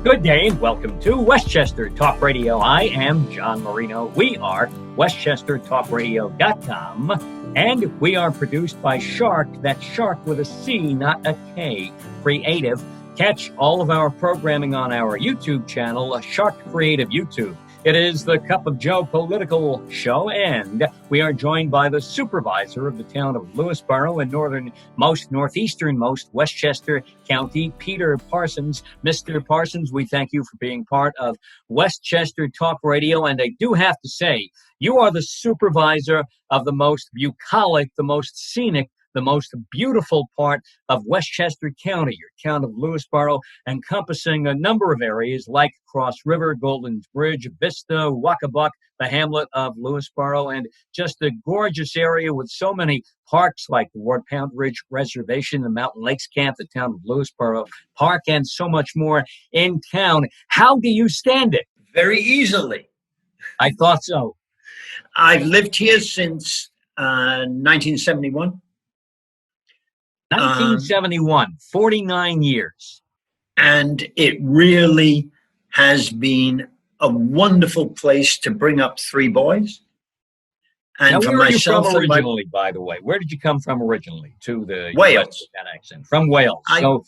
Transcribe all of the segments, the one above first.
Good day and welcome to Westchester Talk Radio. I am John Marino. We are WestchesterTalkRadio.com, and we are produced by Sharc, that's Sharc with a C, not a K, Creative. Catch all of our programming on our YouTube channel, Sharc Creative YouTube. It is the Cup of Joe political show, and we are joined by the supervisor of the town of Lewisboro in northeasternmost Westchester County, Peter Parsons. Mr. Parsons, we thank you for being part of Westchester Talk Radio, and I do have to say, you are the supervisor of the most bucolic, the most scenic, the most beautiful part of Westchester County, your town of Lewisboro, encompassing a number of areas like Cross River, Golden's Bridge, Vista, Wacabuck, the hamlet of Lewisboro, and just a gorgeous area with so many parks like the Ward Pound Ridge Reservation, the Mountain Lakes Camp, the town of Lewisboro Park, and so much more in town. How do you stand it? Very easily. I thought so. I've lived here since 1971. 1971, 49 years. And it really has been a wonderful place to bring up three boys. And now, for where myself, are you from originally, by the way? Where did you come from originally to the Wales? US, that accent? From Wales. So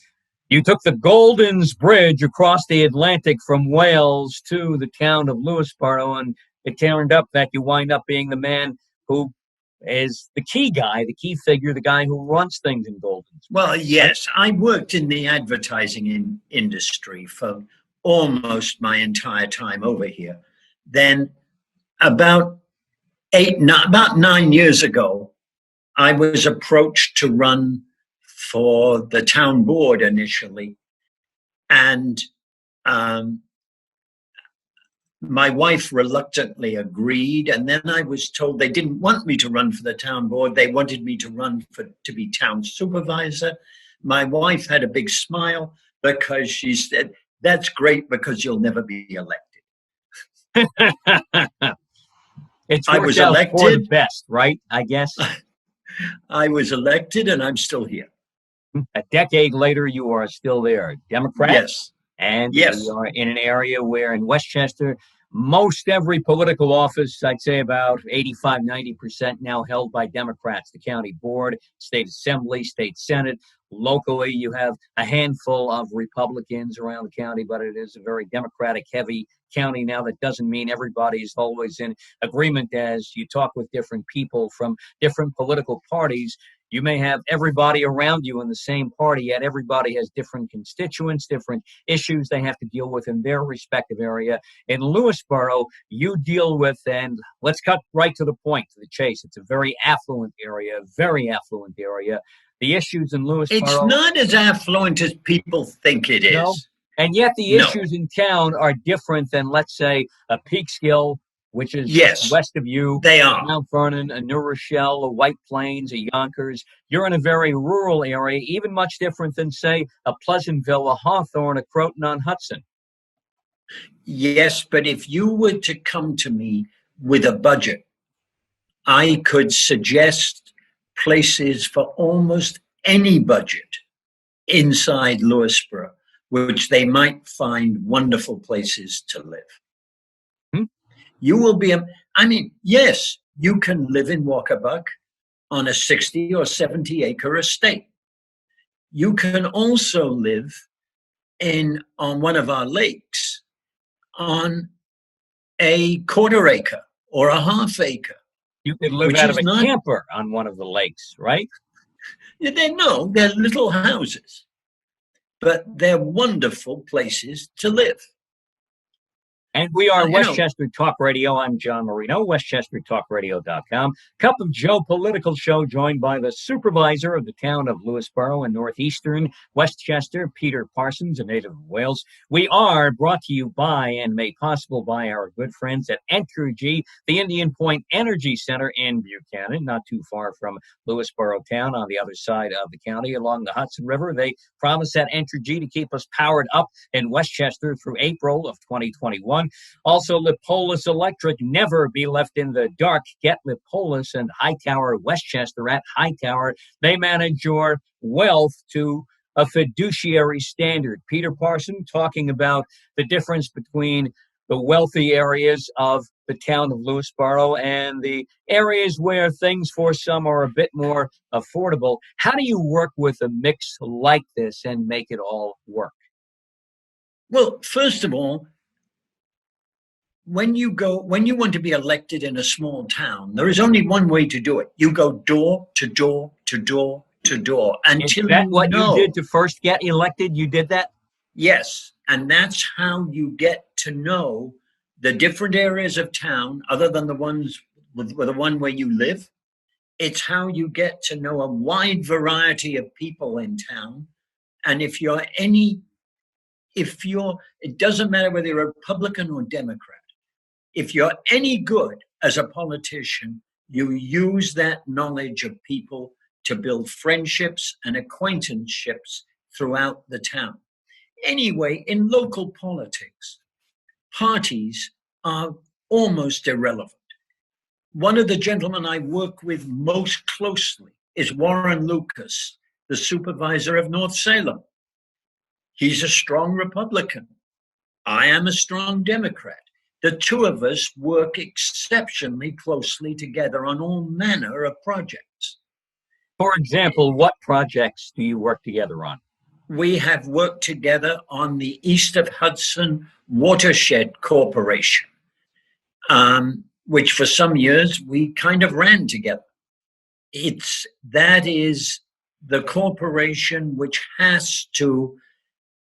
you took the Golden's Bridge across the Atlantic from Wales to the town of Lewisboro, and it turned up that you wind up being the man who is the key guy, the key figure, the guy who runs things in Golden's. Well, yes, I worked in the advertising industry for almost my entire time over here. Then about 9 years ago, I was approached to run for the town board initially. And my wife reluctantly agreed, and then I was told they didn't want me to run for the town board. They wanted me to run to be town supervisor. My wife had a big smile because she said, "That's great because you'll never be elected." I was elected for the best, right? I guess. I was elected, and I'm still here. A decade later, you are still there. Democrat? Yes. And yes. We are in an area where in Westchester, most every political office, I'd say about 85, 90% now held by Democrats. The county board, state assembly, state senate. Locally, you have a handful of Republicans around the county, but it is a very Democratic-heavy county now. That doesn't mean everybody is always in agreement. As you talk with different people from different political parties, you may have everybody around you in the same party, yet everybody has different constituents, different issues they have to deal with in their respective area. In Lewisboro, you deal with, and let's cut right to the point, to the chase. It's a very affluent area. The issues in Lewisboro... It's not as affluent as people think it is. No? And yet the issues in town are different than, let's say, a Peekskill, which is west of you. They are. Mount Vernon, a New Rochelle, a White Plains, a Yonkers. You're in a very rural area, even much different than, say, a Pleasantville, a Hawthorne, a Croton-on-Hudson. Yes, but if you were to come to me with a budget, I could suggest places for almost any budget inside Lewisboro, which they might find wonderful places to live. You will be, yes, you can live in Wacabuck on a 60 or 70 acre estate. You can also live on one of our lakes on a quarter acre or a half acre. You could live out of a camper on one of the lakes, right? They're little houses, but they're wonderful places to live. And we are Westchester Talk Radio. I'm John Marino, WestchesterTalkRadio.com. Cup of Joe political show, joined by the supervisor of the town of Lewisboro in northeastern Westchester, Peter Parsons, a native of Wales. We are brought to you by and made possible by our good friends at Entergy, the Indian Point Energy Center in Buchanan, not too far from Lewisboro town on the other side of the county along the Hudson River. They promise at Entergy to keep us powered up in Westchester through April of 2021. Also, Lipolis Electric, never be left in the dark. Get Lipolis and Hightower Westchester at Hightower. They manage your wealth to a fiduciary standard. Peter Parsons talking about the difference between the wealthy areas of the town of Lewisboro and the areas where things for some are a bit more affordable. How do you work with a mix like this and make it all work? Well, first of all, when you want to be elected in a small town, there is only one way to do it. You go door to door to door to door until Is that what you did to first get elected? You did that? Yes, and that's how you get to know the different areas of town, other than the ones with the one where you live. It's how you get to know a wide variety of people in town. And it doesn't matter whether you're a Republican or Democrat. If you're any good as a politician, you use that knowledge of people to build friendships and acquaintanceships throughout the town. Anyway, in local politics, parties are almost irrelevant. One of the gentlemen I work with most closely is Warren Lucas, the supervisor of North Salem. He's a strong Republican. I am a strong Democrat. The two of us work exceptionally closely together on all manner of projects. For example, what projects do you work together on? We have worked together on the East of Hudson Watershed Corporation, which for some years we kind of ran together. That is the corporation which has to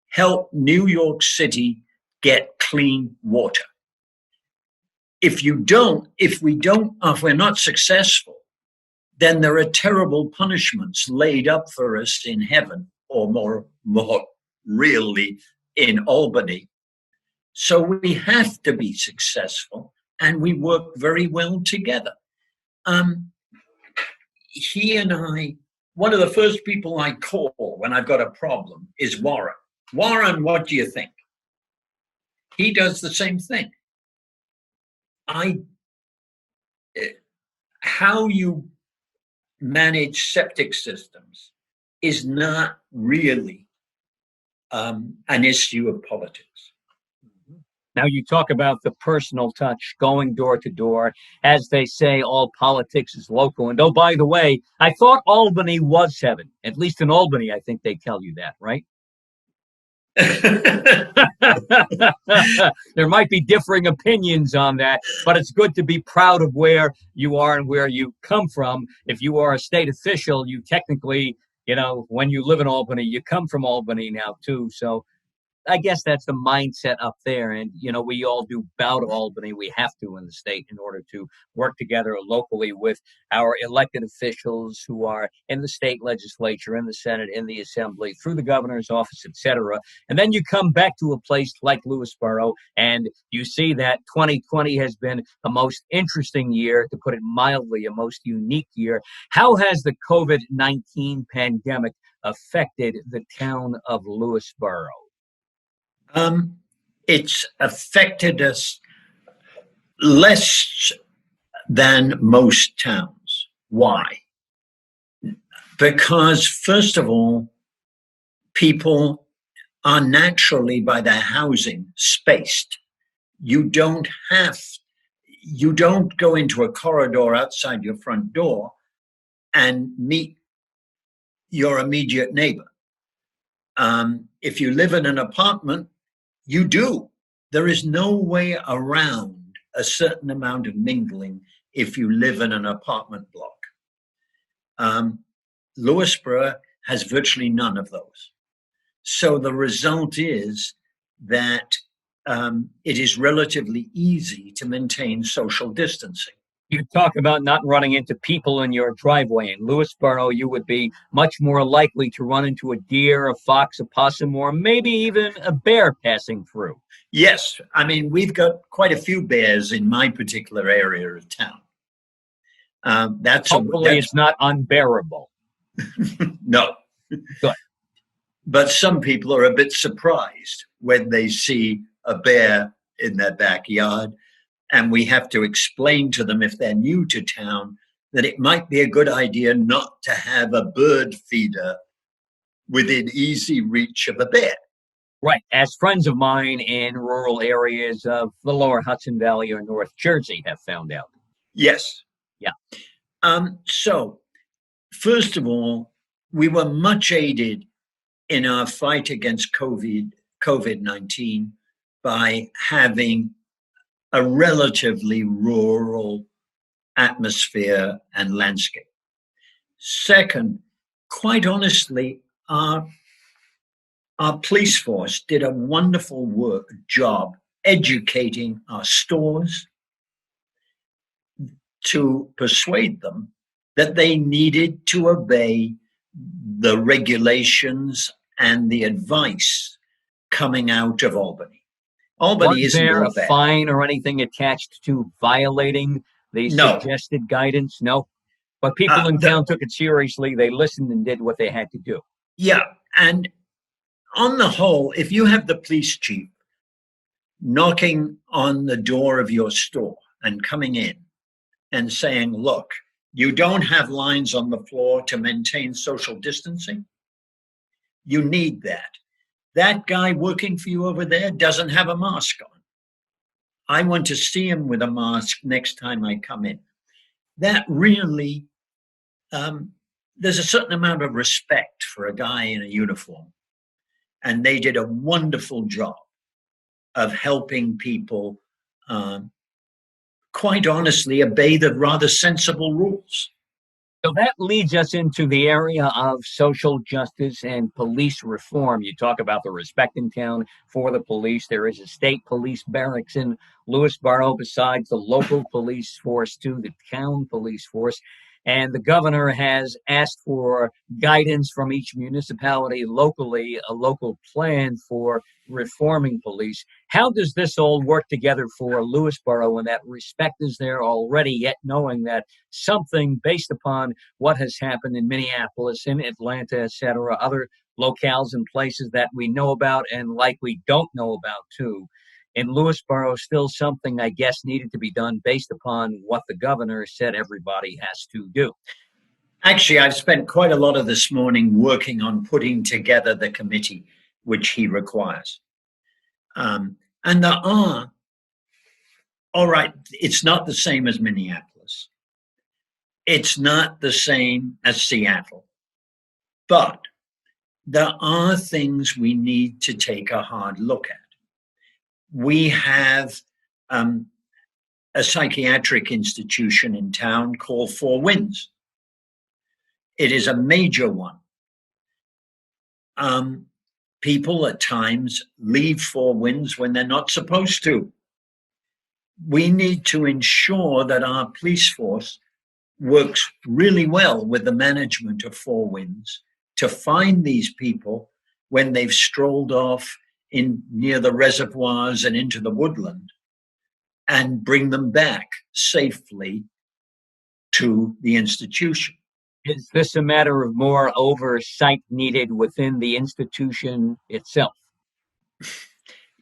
help New York City get clean water. If we're not successful, then there are terrible punishments laid up for us in heaven, or more really in Albany. So we have to be successful, and we work very well together. He and I, one of the first people I call when I've got a problem is Warren. Warren, what do you think? He does the same thing. How you manage septic systems is not really an issue of politics. Now, you talk about the personal touch, going door to door. As they say, all politics is local. And oh, by the way, I thought Albany was heaven. At least in Albany, I think they tell you that, right? There might be differing opinions on that, but it's good to be proud of where you are and where you come from. If you are a state official, you technically, when you live in Albany, you come from Albany now too. So I guess that's the mindset up there. And, we all do bow to Albany. We have to in the state in order to work together locally with our elected officials who are in the state legislature, in the Senate, in the Assembly, through the governor's office, etc. And then you come back to a place like Lewisboro and you see that 2020 has been a most interesting year, to put it mildly, a most unique year. How has the COVID-19 pandemic affected the town of Lewisboro? It's affected us less than most towns. Why? Because, first of all, people are naturally, by their housing, spaced. You don't go into a corridor outside your front door and meet your immediate neighbor. If you live in an apartment, you do. There is no way around a certain amount of mingling if you live in an apartment block. Lewisboro has virtually none of those. So the result is that it is relatively easy to maintain social distancing. You talk about not running into people in your driveway. In Lewisboro, you would be much more likely to run into a deer, a fox, a possum, or maybe even a bear passing through. Yes. I mean, we've got quite a few bears in my particular area of town. Hopefully it's not unbearable. No. Good. But some people are a bit surprised when they see a bear in their backyard. And we have to explain to them, if they're new to town, that it might be a good idea not to have a bird feeder within easy reach of a bed. Right. As friends of mine in rural areas of the lower Hudson Valley or North Jersey have found out. Yes. Yeah. So, first of all, we were much aided in our fight against COVID-19 by having a relatively rural atmosphere and landscape. Second, quite honestly, our police force did a wonderful job educating our stores to persuade them that they needed to obey the regulations and the advice coming out of Albany. Albany Was isn't there all a bad. fine or anything attached to violating the No. suggested guidance? No. But people in town took it seriously. They listened and did what they had to do. Yeah. And on the whole, if you have the police chief knocking on the door of your store and coming in and saying, look, you don't have lines on the floor to maintain social distancing, you need that. That guy working for you over there doesn't have a mask on. I want to see him with a mask next time I come in. That really, there's a certain amount of respect for a guy in a uniform. And they did a wonderful job of helping people, quite honestly, obey the rather sensible rules. So that leads us into the area of social justice and police reform. You talk about the respect in town for the police. There is a state police barracks in Lewisboro besides the local police force too, the town police force. And the governor has asked for guidance from each municipality locally, a local plan for reforming police. How does this all work together for Lewisboro when that respect is there already, yet knowing that something based upon what has happened in Minneapolis, in Atlanta, et cetera, other locales and places that we know about and like we don't know about too. In Lewisboro, still something, I guess, needed to be done based upon what the governor said everybody has to do. Actually, I've spent quite a lot of this morning working on putting together the committee which he requires. And there are, all right, it's not the same as Minneapolis. It's not the same as Seattle. But there are things we need to take a hard look at. We have a psychiatric institution in town called Four Winds. It is a major one. People at times leave Four Winds when they're not supposed to. We need to ensure that our police force works really well with the management of Four Winds to find these people when they've strolled off in near the reservoirs and into the woodland and bring them back safely to the institution. Is this a matter of more oversight needed within the institution itself?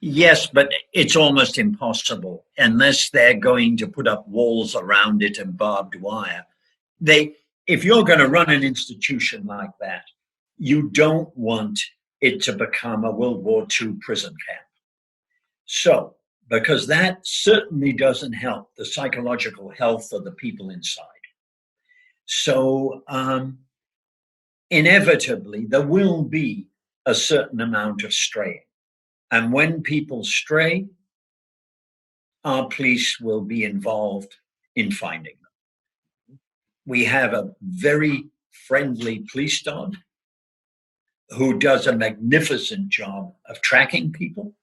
Yes, but it's almost impossible unless they're going to put up walls around it and barbed wire. If you're going to run an institution like that, you don't want it to become a World War II prison camp. So, because that certainly doesn't help the psychological health of the people inside. So, inevitably, there will be a certain amount of straying. And when people stray, our police will be involved in finding them. We have a very friendly police dog who does a magnificent job of tracking people.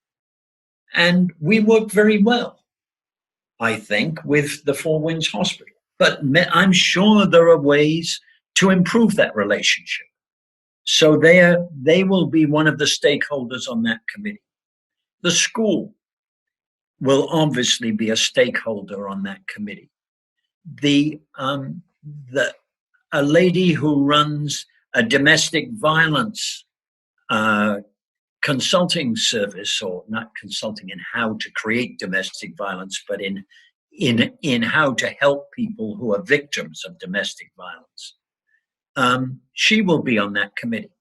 And we work very well, I think, with the Four Winds Hospital. But I'm sure there are ways to improve that relationship. So they will be one of the stakeholders on that committee. The school will obviously be a stakeholder on that committee. A lady who runs a domestic violence consulting service, or not consulting in how to create domestic violence, but in how to help people who are victims of domestic violence. She will be on that committee.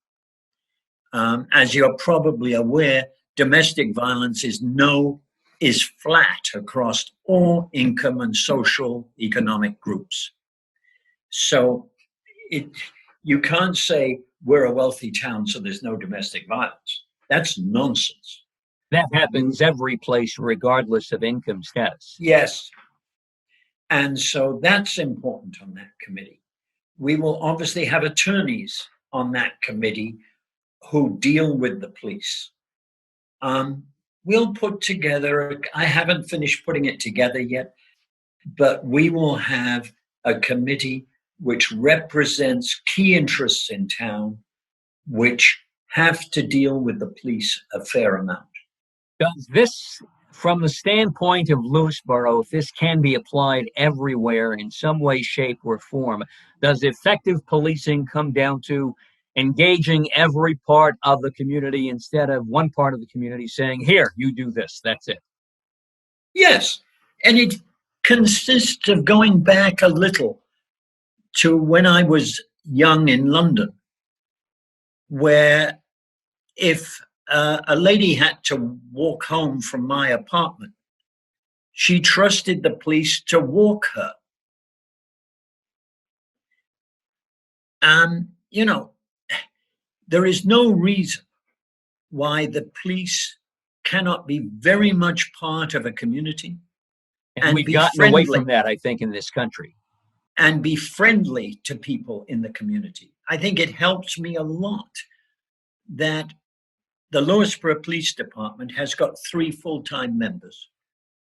As you're probably aware, domestic violence is flat across all income and social economic groups. So you can't say we're a wealthy town, so there's no domestic violence. That's nonsense. That happens every place, regardless of income status. Yes. And so that's important on that committee. We will obviously have attorneys on that committee who deal with the police. We'll put together, I haven't finished putting it together yet, but we will have a committee which represents key interests in town, which have to deal with the police a fair amount. Does this, from the standpoint of Lewisboro, if this can be applied everywhere in some way, shape, or form, does effective policing come down to engaging every part of the community instead of one part of the community saying, here, you do this, that's it? Yes, and it consists of going back a little to when I was young in London, where if a lady had to walk home from my apartment, she trusted the police to walk her. There is no reason why the police cannot be very much part of a community. And we've gotten away from that, I think, in this country. And be friendly to people in the community. I think it helps me a lot that the Lewisboro Police Department has got 3 full-time members,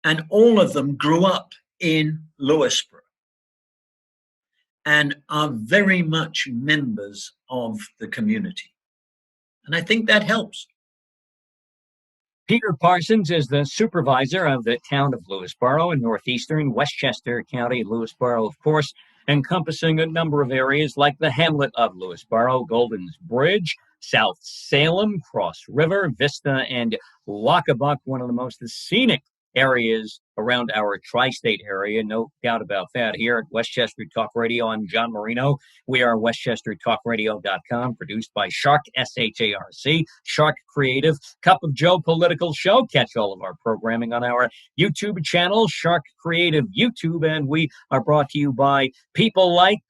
and all of them grew up in Lewisboro and are very much members of the community. And I think that helps. Peter Parsons is the supervisor of the town of Lewisboro in northeastern Westchester County. Lewisboro, of course, encompassing a number of areas like the hamlet of Lewisboro, Golden's Bridge, South Salem, Cross River, Vista, and Lockabuck, one of the most scenic areas around our tri-state area, no doubt about that. Here at Westchester Talk Radio, I'm John Marino. We are WestchesterTalkRadio.com, produced by Sharc, S-H-A-R-C, Sharc Creative, Cup of Joe Political Show. Catch all of our programming on our YouTube channel, Sharc Creative YouTube, and we are brought to you by people like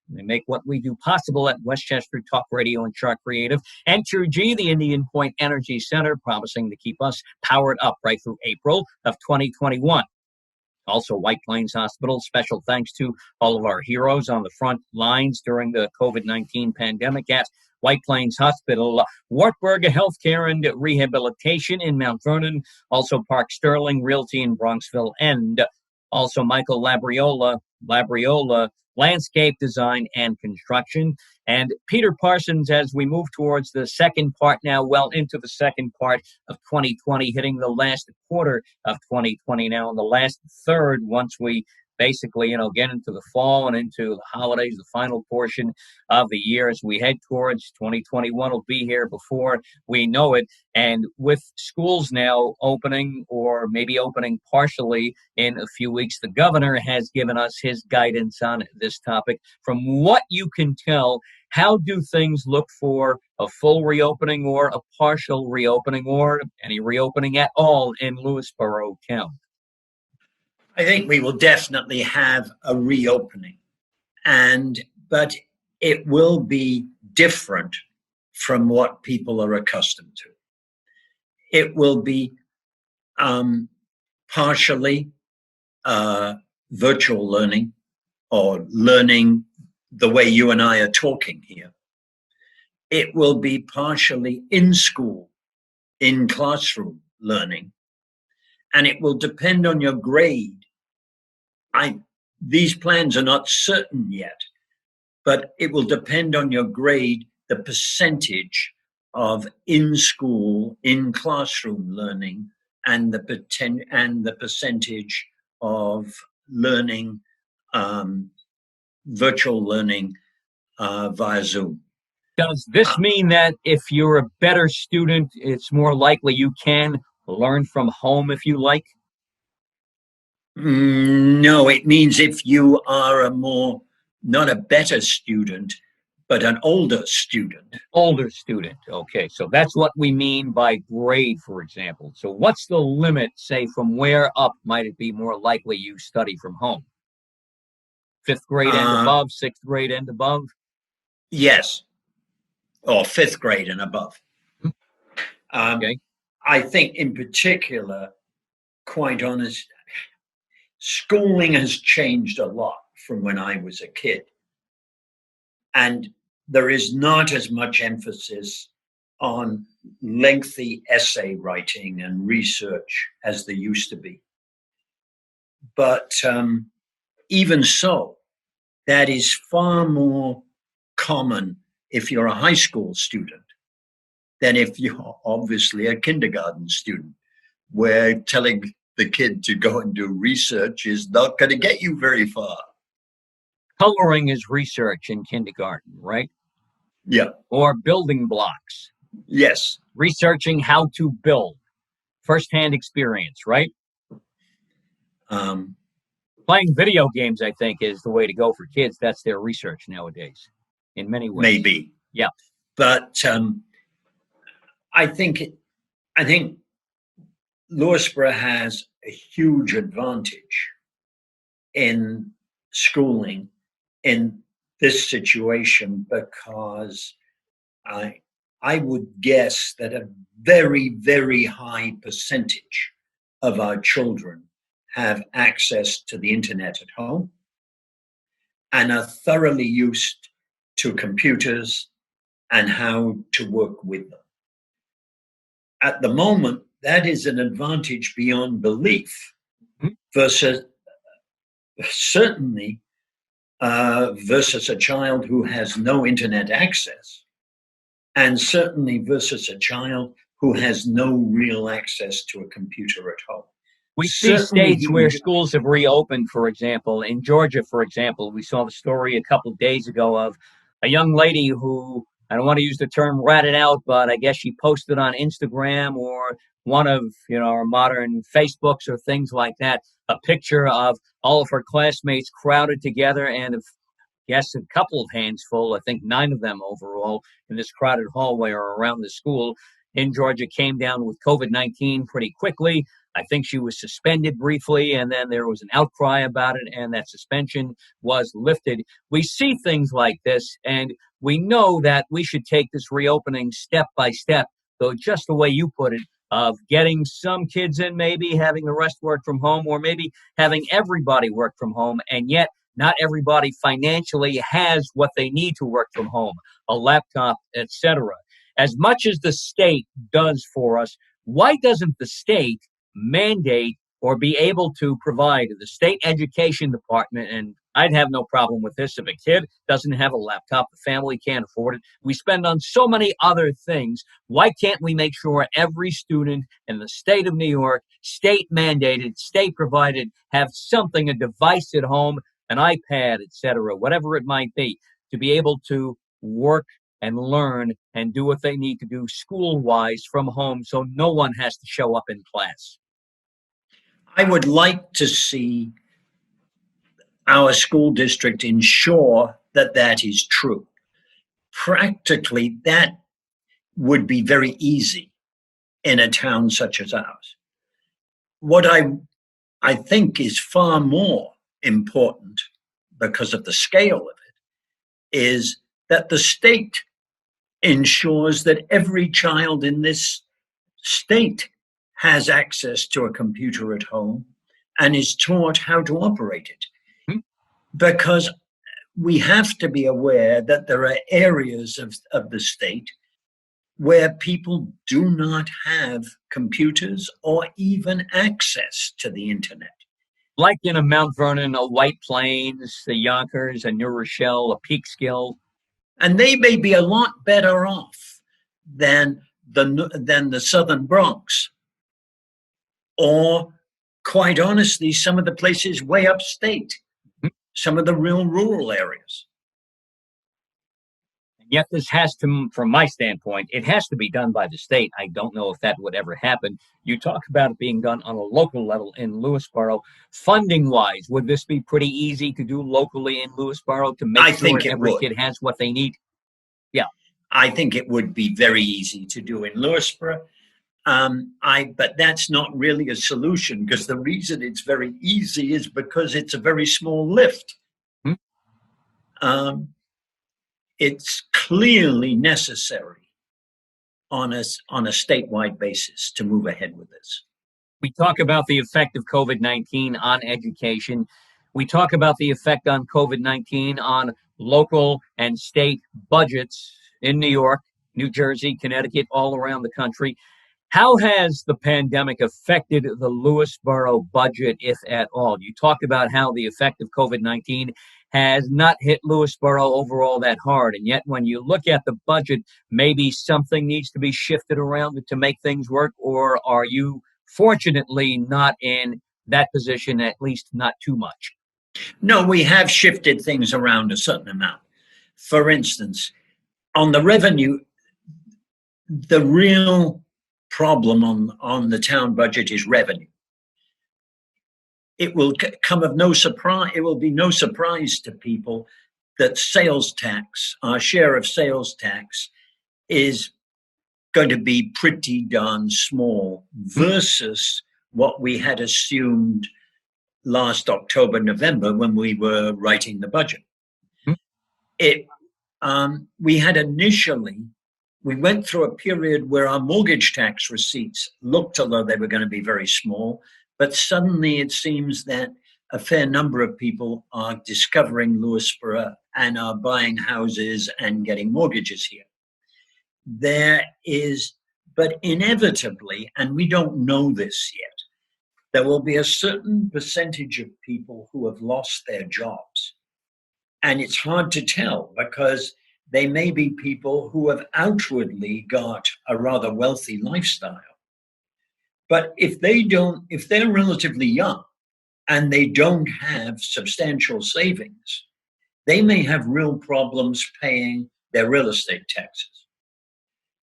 they make what we do possible at Westchester Talk Radio and Sharc Creative. Entergy, the Indian Point Energy Center, promising to keep us powered up right through April of 2021. Also, White Plains Hospital, special thanks to all of our heroes on the front lines during the COVID-19 pandemic at White Plains Hospital, Wartburg Healthcare and Rehabilitation in Mount Vernon, also Park Sterling Realty in Bronxville, and also Michael Labriola Landscape Design and Construction, and Peter Parsons as we move towards the second part now, well into the second part of 2020, hitting the last quarter of 2020 now, and the last third once we basically, get into the fall and into the holidays, the final portion of the year as we head towards 2021 will be here before we know it. And with schools now opening or maybe opening partially in a few weeks, the governor has given us his guidance on this topic. From what you can tell, how do things look for a full reopening or a partial reopening or any reopening at all in Lewisboro County? I think we will definitely have a reopening, but it will be different from what people are accustomed to. It will be partially virtual learning or learning the way you and I are talking here. It will be partially in school, in classroom learning, and it will depend on your grade. These plans are not certain yet, but it will depend on your grade, the percentage of in-school, in-classroom learning, and the percentage of learning, virtual learning via Zoom. Does this mean that if you're a better student, it's more likely you can learn from home if you like? No, it means if you are not a better student, but an older student. Older student. Okay, so that's what we mean by grade, for example. So what's the limit, say, from where up might it be more likely you study from home? Fifth grade and above, sixth grade and above? Yes, or fifth grade and above. Okay. I think in particular, quite honest, schooling has changed a lot from when I was a kid. And there is not as much emphasis on lengthy essay writing and research as there used to be. But even so, that is far more common if you're a high school student than if you're obviously a kindergarten student, where telling the kid to go and do research is not going to get you very far. Coloring is research in kindergarten, right? Yeah. Or building blocks. Yes. Researching how to build. First-hand experience, right? Playing video games, I think, is the way to go for kids. That's their research nowadays, in many ways. Maybe. Yeah. But I think Lewisboro has a huge advantage in schooling in this situation, because I would guess that a very, very high percentage of our children have access to the internet at home and are thoroughly used to computers and how to work with them. At the moment, that is an advantage beyond belief, versus certainly versus a child who has no internet access, and certainly versus a child who has no real access to a computer at home. We see states where schools have reopened, for example. In Georgia, for example, we saw the story a couple of days ago of a young lady who, I don't want to use the term ratted out, but I guess she posted on Instagram or one of, our modern Facebooks or things like that, a picture of all of her classmates crowded together, and a couple of hands full, I think 9 of them overall, in this crowded hallway or around the school in Georgia, came down with COVID-19 pretty quickly. I think she was suspended briefly, and then there was an outcry about it, and that suspension was lifted. We see things like this, and we know that we should take this reopening step by step, though just the way you put it, of getting some kids in, maybe having the rest work from home, or maybe having everybody work from home, and yet not everybody financially has what they need to work from home, a laptop, etc. As much as the state does for us, why doesn't the state mandate or be able to provide the state education department? And I'd have no problem with this. If a kid doesn't have a laptop, the family can't afford it. We spend on so many other things. Why can't we make sure every student in the state of New York, state mandated, state provided, have something, a device at home, an iPad, etc., whatever it might be, to be able to work and learn and do what they need to do school-wise from home, so no one has to show up in class? I would like to see our school district ensure that that is true. Practically, that would be very easy in a town such as ours. What I think is far more important, because of the scale of it, is that the state ensures that every child in this state has access to a computer at home and is taught how to operate it. Because we have to be aware that there are areas of the state where people do not have computers or even access to the internet. Like in a Mount Vernon, a White Plains, a Yonkers, a New Rochelle, a Peekskill. And they may be a lot better off than the Southern Bronx, or, quite honestly, some of the places way upstate, some of the real rural areas. Yet this has to, from my standpoint, it has to be done by the state. I don't know if that would ever happen. You talk about it being done on a local level in Lewisboro. Funding-wise, would this be pretty easy to do locally in Lewisboro to make sure every kid has what they need? I think it would be very easy to do in Lewisboro. But that's not really a solution, because the reason it's very easy is because it's a very small lift. It's clearly necessary on a statewide basis to move ahead with this. We talk about the effect of COVID-19 on education. We talk about the effect on COVID-19 on local and state budgets in New York, New Jersey, Connecticut, all around the country. How has the pandemic affected the Lewisboro budget, if at all? You talked about how the effect of COVID-19 has not hit Lewisboro overall that hard. And yet when you look at the budget, maybe something needs to be shifted around to make things work, or are you fortunately not in that position, at least not too much? No, we have shifted things around a certain amount. For instance, on the revenue, the real problem on the town budget is revenue. It will come of no surprise. It will be no surprise to people that sales tax, our share of sales tax, is going to be pretty darn small versus what we had assumed last October, November, when we were writing the budget. We had initially, we went through a period where our mortgage tax receipts looked as though they were going to be very small, but suddenly it seems that a fair number of people are discovering Lewisboro and are buying houses and getting mortgages here. There is, but inevitably, and we don't know this yet, there will be a certain percentage of people who have lost their jobs. And it's hard to tell, because they may be people who have outwardly got a rather wealthy lifestyle. But if they're relatively young and they don't have substantial savings, they may have real problems paying their real estate taxes,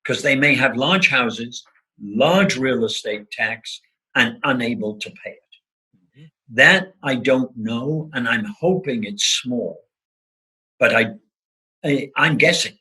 because they may have large houses, large real estate tax, and unable to pay it. That I don't know, and I'm hoping it's small, but I'm guessing.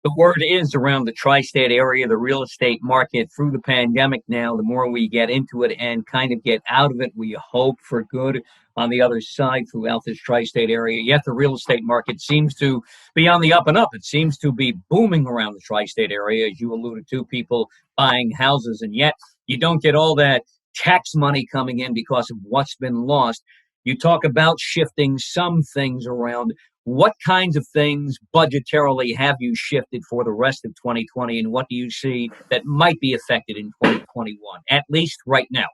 The word is around the tri-state area, the real estate market through the pandemic now, the more we get into it and kind of get out of it, we hope for good on the other side throughout this tri-state area. Yet the real estate market seems to be on the up and up. It seems to be booming around the tri-state area, as you alluded to, people buying houses, and yet you don't get all that tax money coming in because of what's been lost. You talk about shifting some things around. What kinds of things budgetarily have you shifted for the rest of 2020, and what do you see that might be affected in 2021, at least right now?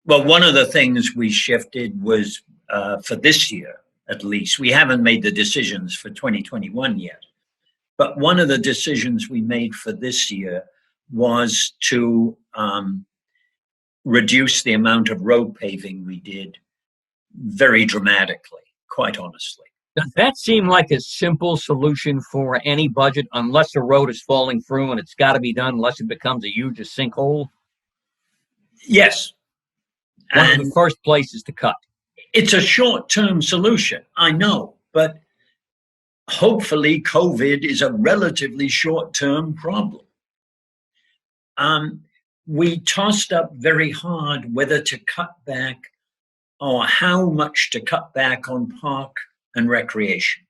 Well, one of the things we shifted was for this year, at least. We haven't made the decisions for 2021 yet. But one of the decisions we made for this year was to reduce the amount of road paving we did very dramatically, quite honestly. Does that seem like a simple solution for any budget, unless the road is falling through and it's got to be done, unless it becomes a huge sinkhole? Yes. One of the first places to cut. It's a short-term solution, I know, but hopefully COVID is a relatively short-term problem. We tossed up very hard whether to cut back or how much to cut back on park and recreation.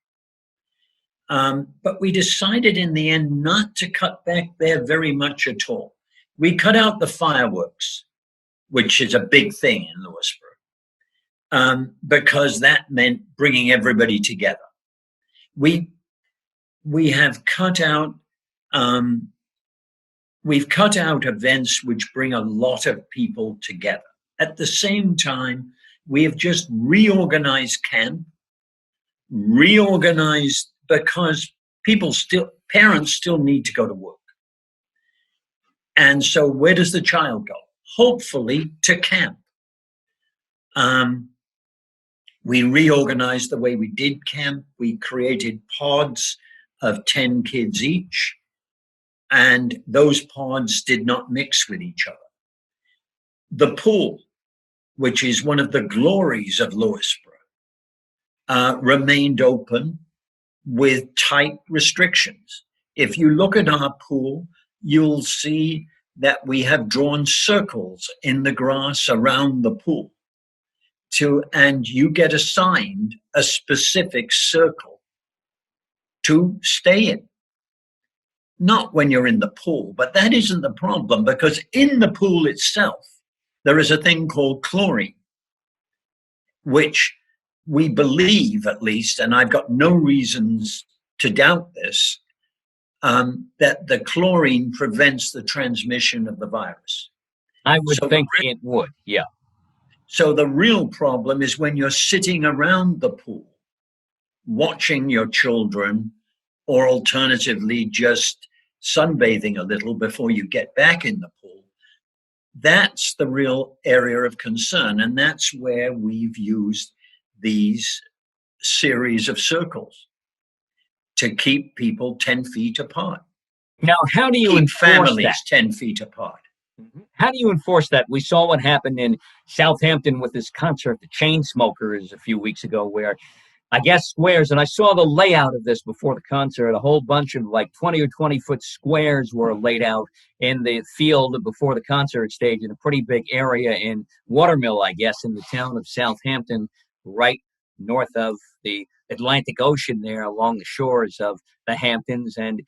But we decided in the end not to cut back there very much at all. We cut out the fireworks, which is a big thing in Lewisboro, because that meant bringing everybody together. We have cut out, we've cut out events which bring a lot of people together. At the same time, we have just reorganized camp, because parents still need to go to work. And so where does the child go? Hopefully to camp. We reorganized the way we did camp. We created pods of 10 kids each, and those pods did not mix with each other. The pool, which is one of the glories of Lewisboro, remained open with tight restrictions. If you look at our pool, you'll see that we have drawn circles in the grass around the pool and you get assigned a specific circle to stay in. Not when you're in the pool, but that isn't the problem, because in the pool itself, there is a thing called chlorine, which we believe, at least, and I've got no reasons to doubt this, that the chlorine prevents the transmission of the virus. I would think it would, yeah. So the real problem is when you're sitting around the pool, watching your children, or alternatively just sunbathing a little before you get back in the pool. That's the real area of concern. And that's where we've used these series of circles to keep people 10 feet apart. Now, how do you keep enforce families that? 10 feet apart? How do you enforce that? We saw what happened in Southampton with this concert, the Chainsmokers, a few weeks ago, where I guess squares, and I saw the layout of this before the concert. A whole bunch of like 20 or 20-foot squares were laid out in the field before the concert stage in a pretty big area in Watermill, I guess, in the town of Southampton, right north of the Atlantic Ocean there along the shores of the Hamptons. And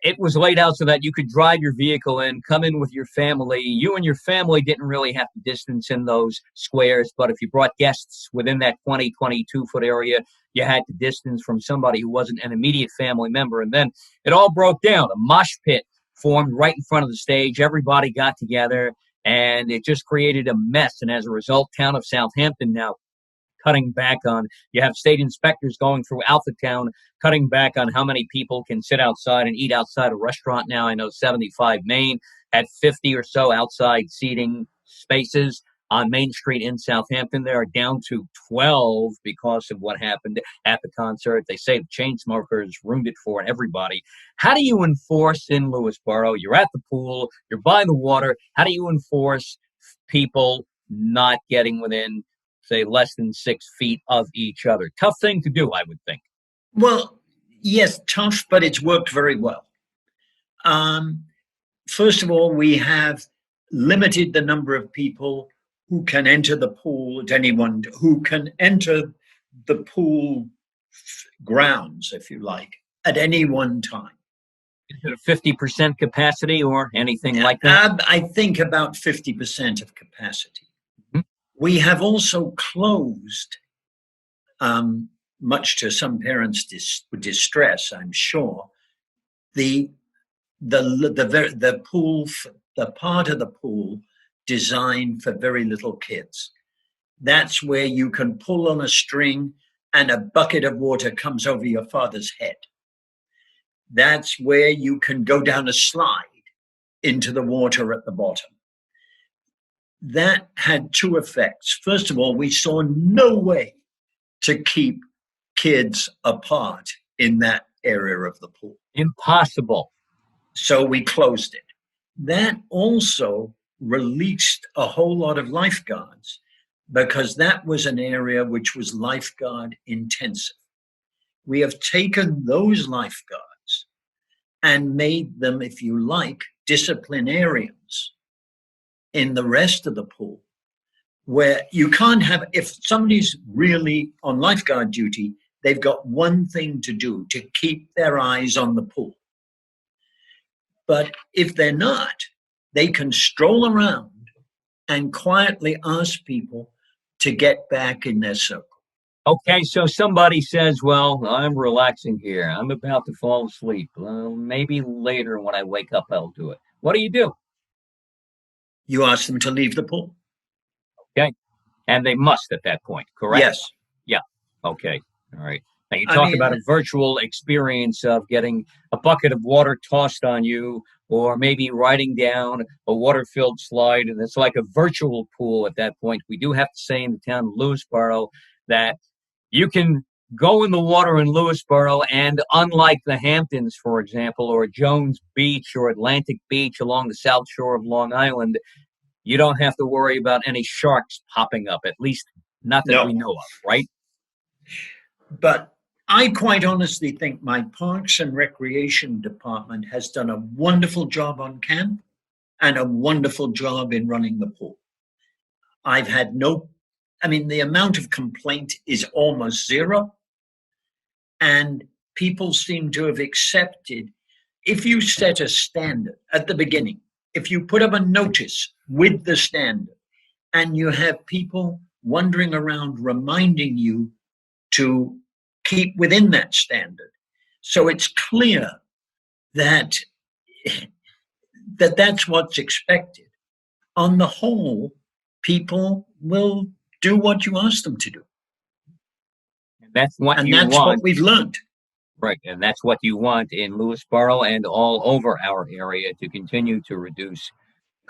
it was laid out so that you could drive your vehicle in, come in with your family. You and your family didn't really have to distance in those squares, but if you brought guests within that 20, 22-foot area, you had to distance from somebody who wasn't an immediate family member. And then it all broke down. A mosh pit formed right in front of the stage. Everybody got together, and it just created a mess. And as a result, town of Southampton now cutting back on, you have state inspectors going throughout the town, cutting back on how many people can sit outside and eat outside a restaurant now. I know 75 Main had 50 or so outside seating spaces on Main Street in Southampton. They are down to 12 because of what happened at the concert. They say the Chainsmokers ruined it for everybody. How do you enforce in Lewisboro? You're at the pool, you're by the water. How do you enforce people not getting within, say, less than 6 feet of each other? Tough thing to do, I would think. Well, yes, tough, but it's worked very well. First of all, we have limited the number of people who can enter the pool at anyone, who can enter the pool grounds, if you like, at any one time. Is it a 50% capacity or anything like that? I think about 50% of capacity. We have also closed, much to some parents' distress, I'm sure, the pool, the part of the pool designed for very little kids. That's where you can pull on a string and a bucket of water comes over your father's head. That's where you can go down a slide into the water at the bottom. That had two effects. First of all, we saw no way to keep kids apart in that area of the pool. Impossible. So we closed it. That also released a whole lot of lifeguards because that was an area which was lifeguard intensive. We have taken those lifeguards and made them, if you like, disciplinarians in the rest of the pool, where you can't have, if somebody's really on lifeguard duty, they've got one thing to do, to keep their eyes on the pool. But if they're not, they can stroll around and quietly ask people to get back in their circle. Okay, so somebody says, well, I'm relaxing here. I'm about to fall asleep. Maybe later when I wake up, I'll do it. What do? You ask them to leave the pool. Okay. And they must at that point, correct? Yes. Yeah. Okay. All right. Now you talk about a virtual experience of getting a bucket of water tossed on you or maybe riding down a water-filled slide, and it's like a virtual pool at that point. We do have to say in the town of Lewisboro that you can go in the water in Lewisboro, and unlike the Hamptons, for example, or Jones Beach or Atlantic Beach along the south shore of Long Island, you don't have to worry about any sharks popping up, at least not that we know of, right? But I quite honestly think my Parks and Recreation Department has done a wonderful job on camp and a wonderful job in running the pool. I've had the amount of complaint is almost zero. And people seem to have accepted, if you set a standard at the beginning, if you put up a notice with the standard, and you have people wandering around reminding you to keep within that standard. So it's clear that that's what's expected. On the whole, people will do what you ask them to do. That's what we've learned. Right, and that's what you want in Lewisboro and all over our area, to continue to reduce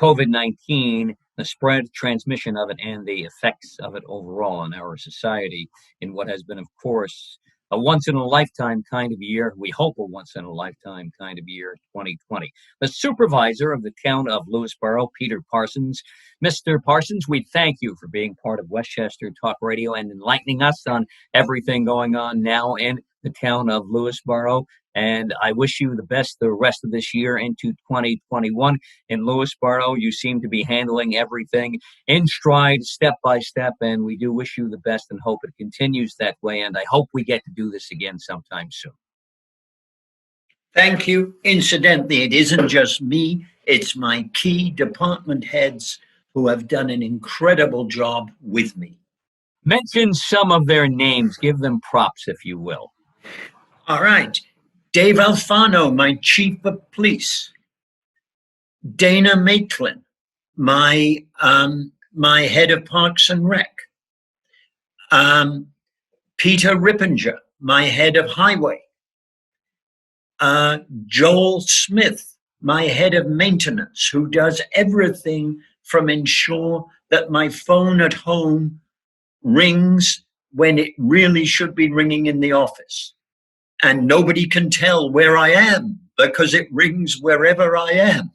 COVID-19, the spread, transmission of it, and the effects of it overall on our society in what has been, of course, a once-in-a-lifetime kind of year. We hope a once-in-a-lifetime kind of year, 2020. The supervisor of the town of Lewisboro, Peter Parsons. Mr. Parsons, we thank you for being part of Westchester Talk Radio and enlightening us on everything going on now in the town of Lewisboro. And I wish you the best the rest of this year into 2021. In Lewisboro, you seem to be handling everything in stride, step by step, and we do wish you the best and hope it continues that way. And I hope we get to do this again sometime soon. Thank you. Incidentally, it isn't just me. It's my key department heads who have done an incredible job with me. Mention some of their names. Give them props, if you will. All right. Dave Alfano, my chief of police. Dana Maitland, my head of Parks and Rec. Peter Rippinger, my head of Highway. Joel Smith, my head of maintenance, who does everything from ensure that my phone at home rings when it really should be ringing in the office. And nobody can tell where I am because it rings wherever I am.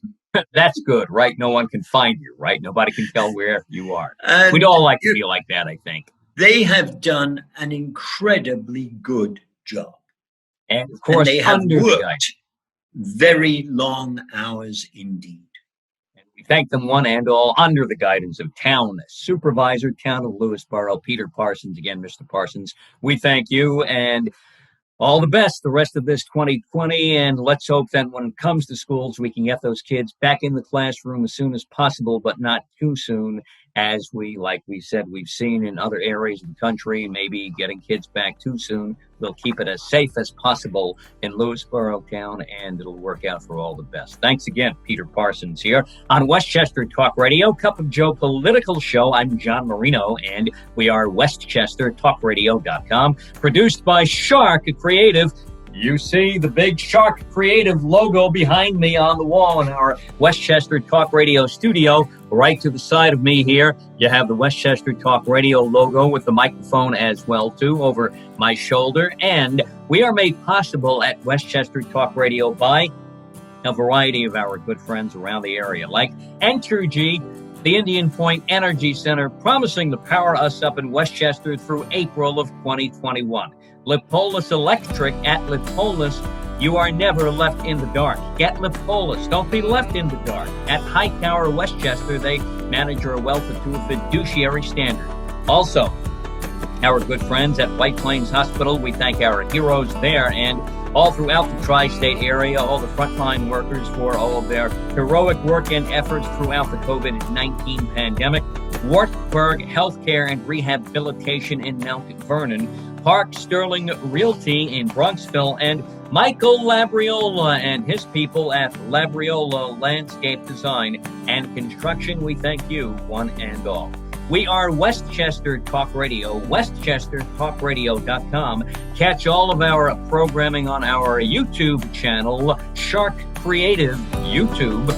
That's good, right? No one can find you, right? Nobody can tell where you are. We'd all like to feel like that, I think. They have done an incredibly good job. And of course, they have worked very long hours indeed. And we thank them one and all under the guidance of Town Supervisor, Town of Lewisboro, Peter Parsons. Again, Mr. Parsons, we thank you and all the best the rest of this 2020, and let's hope that when it comes to schools, we can get those kids back in the classroom as soon as possible, but not too soon, as like we said, we've seen in other areas of the country. Maybe getting kids back too soon will keep it as safe as possible in Lewisboro town, and it'll work out for all the best. Thanks again, Peter Parsons here on Westchester Talk Radio, Cup of Joe Political Show. I'm John Marino, and we are WestchesterTalkRadio.com, produced by Sharc Creative. You see the big Sharc Creative logo behind me on the wall in our Westchester Talk Radio studio. Right to the side of me here, you have the Westchester Talk Radio logo with the microphone as well, too, over my shoulder. And we are made possible at Westchester Talk Radio by a variety of our good friends around the area, like Entergy, the Indian Point Energy Center, promising to power us up in Westchester through April of 2021. Lipolis Electric at Lipolis, you are never left in the dark. Get Lipolis. Don't be left in the dark. At Hightower, Westchester, they manage your wealth to a fiduciary standard. Also, our good friends at White Plains Hospital, we thank our heroes there and all throughout the tri-state area, all the frontline workers for all of their heroic work and efforts throughout the COVID-19 pandemic. Wartburg Healthcare and Rehabilitation in Mount Vernon, Park Sterling Realty in Bronxville, and Michael Labriola and his people at Labriola Landscape Design and Construction. We thank you, one and all. We are Westchester Talk Radio, WestchesterTalkRadio.com. Catch all of our programming on our YouTube channel, Sharc Creative YouTube.